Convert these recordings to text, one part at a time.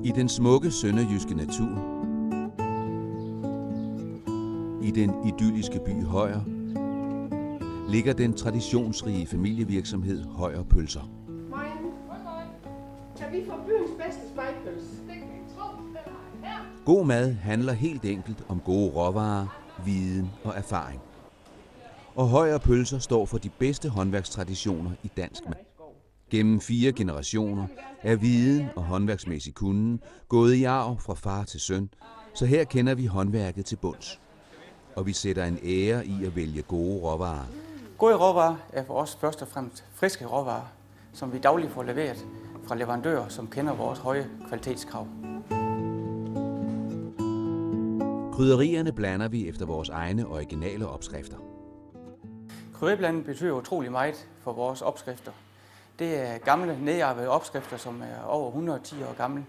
I den smukke sønderjyske natur, i den idylliske by Højer, ligger den traditionsrige familievirksomhed Højer Pølser. Kan vi få byens bedste spejpølse? God mad handler helt enkelt om gode råvarer, viden og erfaring. Og Højer Pølser står for de bedste håndværkstraditioner i dansk mad. Gennem 4 generationer er viden og håndværksmæssig kunden gået i arv fra far til søn, så her kender vi håndværket til bunds. Og vi sætter en ære i at vælge gode råvarer. Gode råvarer er for os først og fremmest friske råvarer, som vi dagligt får leveret fra leverandører, som kender vores høje kvalitetskrav. Krydderierne blander vi efter vores egne originale opskrifter. Krydderiblanding betyder utrolig meget for vores opskrifter. Det er gamle, nedarbejdede opskrifter, som er over 110 år gamle,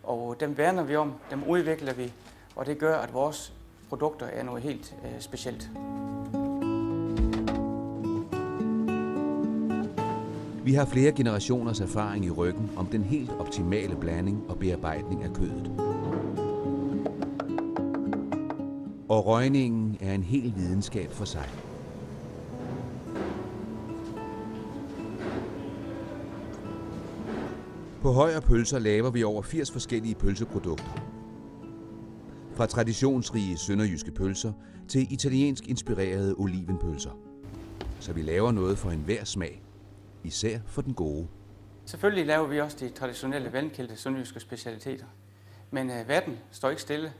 og dem værner vi om, dem udvikler vi, og det gør, at vores produkter er noget helt specielt. Vi har flere generationers erfaring i ryggen om den helt optimale blanding og bearbejdning af kødet. Og røgningen er en hel videnskab for sig. På Højer Pølser laver vi over 80 forskellige pølseprodukter. Fra traditionsrige sønderjyske pølser til italiensk inspirerede olivenpølser. Så vi laver noget for enhver smag, især for den gode. Selvfølgelig laver vi også de traditionelle vandkældte sønderjyske specialiteter. Men verden står ikke stille,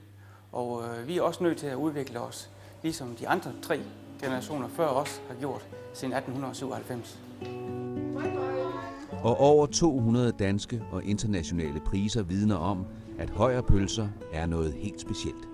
og vi er også nødt til at udvikle os, ligesom de andre 3 generationer før os har gjort siden 1897. Og over 200 danske og internationale priser vidner om, at Højer Pølser er noget helt specielt.